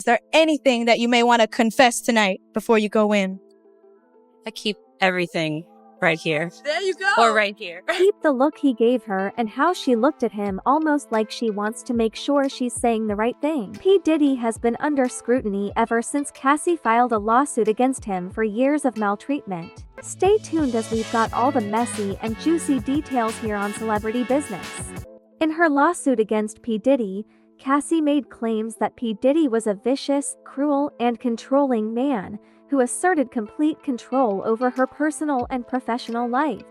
Is there anything that you may want to confess tonight before you go in? I keep everything right here. There you go. Or right here. Keep the look he gave her and how she looked at him, almost like she wants to make sure she's saying the right thing. P. Diddy has been under scrutiny ever since Cassie filed a lawsuit against him for years of maltreatment. Stay tuned as we've got all the messy and juicy details here on Celebrity Business. In her lawsuit against P. Diddy, Cassie made claims that P. Diddy was a vicious, cruel, and controlling man who asserted complete control over her personal and professional life.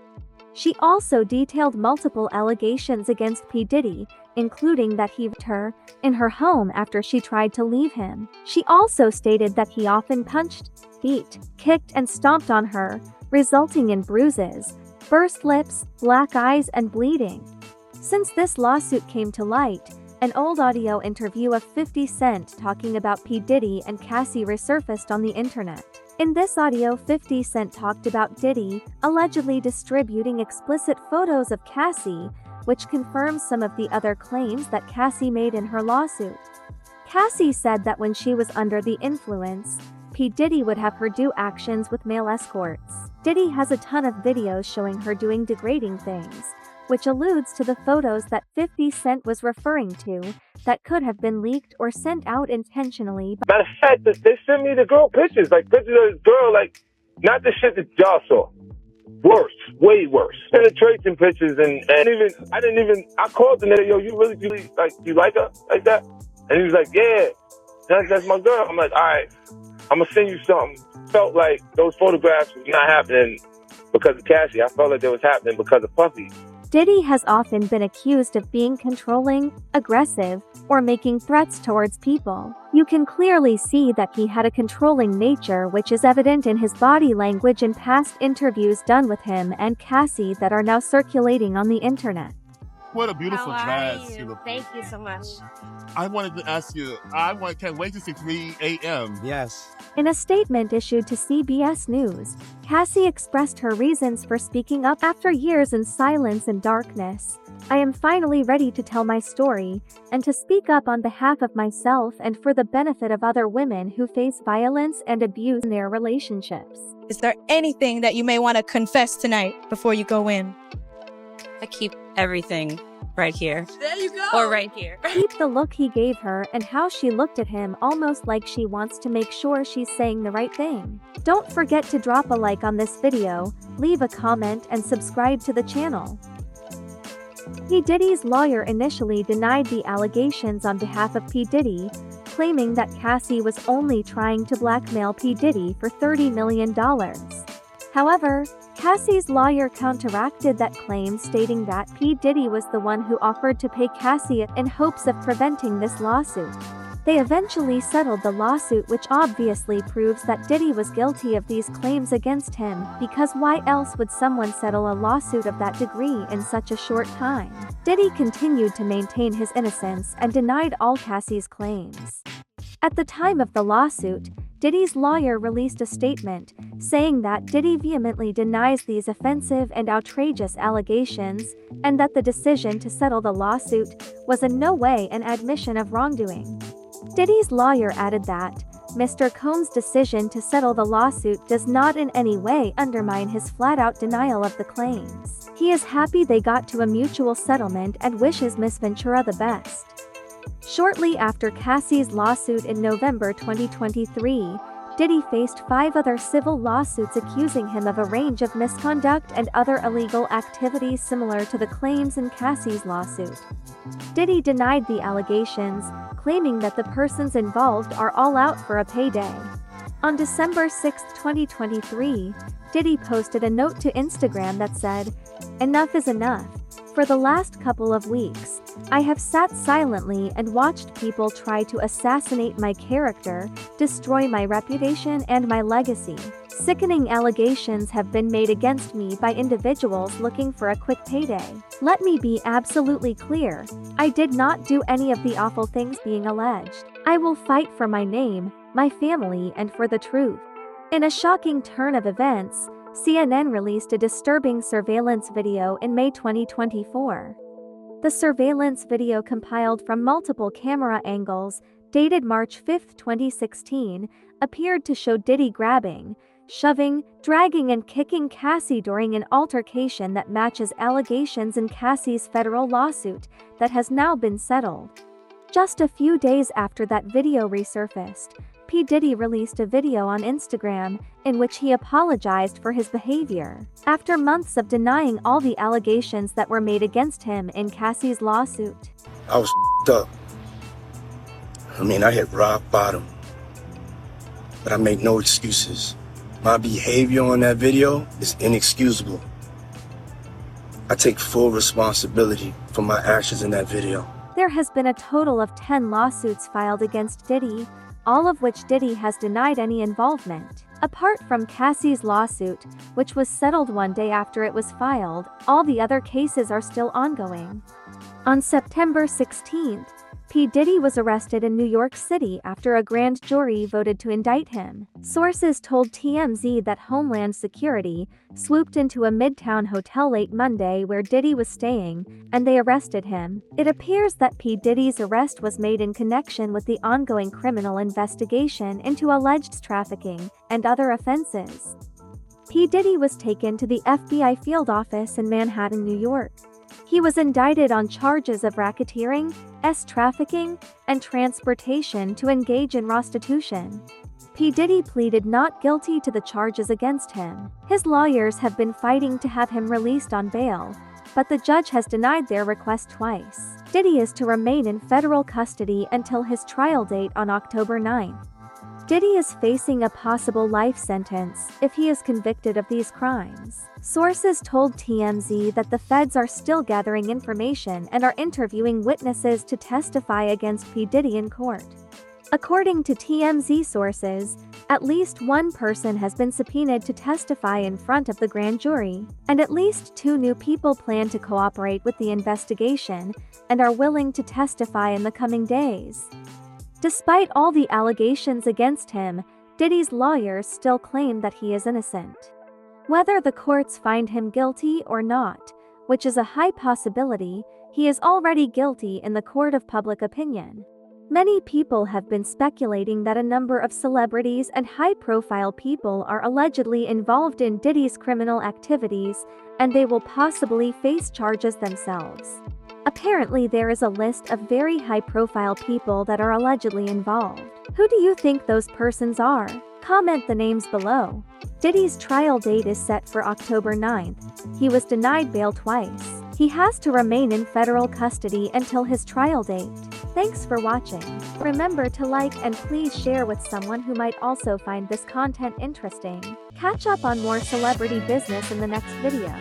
She also detailed multiple allegations against P. Diddy, including that he raped her in her home after she tried to leave him. She also stated that he often punched, beat, kicked, and stomped on her, resulting in bruises, burst lips, black eyes, and bleeding. Since this lawsuit came to light, an old audio interview of 50 Cent talking about P. Diddy and Cassie resurfaced on the internet. In this audio, 50 Cent talked about Diddy allegedly distributing explicit photos of Cassie, which confirms some of the other claims that Cassie made in her lawsuit. Cassie said that when she was under the influence, P. Diddy would have her do actions with male escorts. Diddy has a ton of videos showing her doing degrading things, which alludes to the photos that 50 Cent was referring to that could have been leaked or sent out intentionally. Matter of fact, they sent me the girl pictures, like pictures of this girl, like, not the shit that y'all saw. Worse, way worse. Penetration pictures, and I called the nigga, yo, you really, like, you like her like that? And he was like, yeah, that's my girl. I'm like, all right, I'm gonna send you something. Felt like those photographs was not happening because of Cassie. I felt like they was happening because of Puffy. Diddy has often been accused of being controlling, aggressive, or making threats towards people. You can clearly see that he had a controlling nature, which is evident in his body language in past interviews done with him and Cassie that are now circulating on the internet. What a beautiful dress. Thank you so much. I wanted to ask you, can't wait to see 3 a.m. Yes. In a statement issued to CBS News, Cassie expressed her reasons for speaking up after years in silence and darkness. I am finally ready to tell my story, and to speak up on behalf of myself and for the benefit of other women who face violence and abuse in their relationships. Is there anything that you may want to confess tonight before you go in? I keep everything right here. There you go. Or right here. Keep the look he gave her and how she looked at him, almost like she wants to make sure she's saying the right thing. Don't forget to drop a like on this video, leave a comment, and subscribe to the channel. P. Diddy's lawyer initially denied the allegations on behalf of P. Diddy, claiming that Cassie was only trying to blackmail P. Diddy for $30 million. However, Cassie's lawyer counteracted that claim, stating that P. Diddy was the one who offered to pay Cassie in hopes of preventing this lawsuit. They eventually settled the lawsuit, which obviously proves that Diddy was guilty of these claims against him, because why else would someone settle a lawsuit of that degree in such a short time? Diddy continued to maintain his innocence and denied all Cassie's claims. At the time of the lawsuit, Diddy's lawyer released a statement, saying that Diddy vehemently denies these offensive and outrageous allegations, and that the decision to settle the lawsuit was in no way an admission of wrongdoing. Diddy's lawyer added that Mr. Combs' decision to settle the lawsuit does not in any way undermine his flat-out denial of the claims. He is happy they got to a mutual settlement and wishes Miss Ventura the best. Shortly after Cassie's lawsuit in November 2023, Diddy faced 5 other civil lawsuits accusing him of a range of misconduct and other illegal activities similar to the claims in Cassie's lawsuit. Diddy denied the allegations, claiming that the persons involved are all out for a payday. On December 6, 2023, Diddy posted a note to Instagram that said, "Enough is enough. For the last couple of weeks, I have sat silently and watched people try to assassinate my character, destroy my reputation and my legacy. Sickening allegations have been made against me by individuals looking for a quick payday. Let me be absolutely clear. I did not do any of the awful things being alleged. I will fight for my name, my family, and for the truth." In a shocking turn of events, CNN released a disturbing surveillance video in May 2024. The surveillance video, compiled from multiple camera angles, dated March 5, 2016, appeared to show Diddy grabbing, shoving, dragging and kicking Cassie during an altercation that matches allegations in Cassie's federal lawsuit that has now been settled. Just a few days after that video resurfaced, P. Diddy released a video on Instagram in which he apologized for his behavior, after months of denying all the allegations that were made against him in Cassie's lawsuit. I was up. I hit rock bottom. But I make no excuses. My behavior on that video is inexcusable. I take full responsibility for my actions in that video. There has been a total of 10 lawsuits filed against Diddy, all of which Diddy has denied any involvement. Apart from Cassie's lawsuit, which was settled one day after it was filed, all the other cases are still ongoing. On September 16th, P. Diddy was arrested in New York City after a grand jury voted to indict him. Sources told TMZ that Homeland Security swooped into a Midtown hotel late Monday where Diddy was staying, and they arrested him. It appears that P. Diddy's arrest was made in connection with the ongoing criminal investigation into alleged trafficking and other offenses. P. Diddy was taken to the FBI field office in Manhattan, New York. He was indicted on charges of racketeering, trafficking, and transportation to engage in prostitution. P. Diddy pleaded not guilty to the charges against him. His lawyers have been fighting to have him released on bail, but the judge has denied their request twice. Diddy is to remain in federal custody until his trial date on October 9th. Diddy is facing a possible life sentence if he is convicted of these crimes. Sources told TMZ that the feds are still gathering information and are interviewing witnesses to testify against P. Diddy in court. According to TMZ sources, at least one person has been subpoenaed to testify in front of the grand jury, and at least 2 new people plan to cooperate with the investigation and are willing to testify in the coming days. Despite all the allegations against him, Diddy's lawyers still claim that he is innocent. Whether the courts find him guilty or not, which is a high possibility, he is already guilty in the court of public opinion. Many people have been speculating that a number of celebrities and high-profile people are allegedly involved in Diddy's criminal activities, and they will possibly face charges themselves. Apparently there is a list of very high-profile people that are allegedly involved. Who do you think those persons are? Comment the names below. Diddy's trial date is set for October 9th. He was denied bail twice. He has to remain in federal custody until his trial date. Thanks for watching. Remember to like and please share with someone who might also find this content interesting. Catch up on more celebrity business in the next video.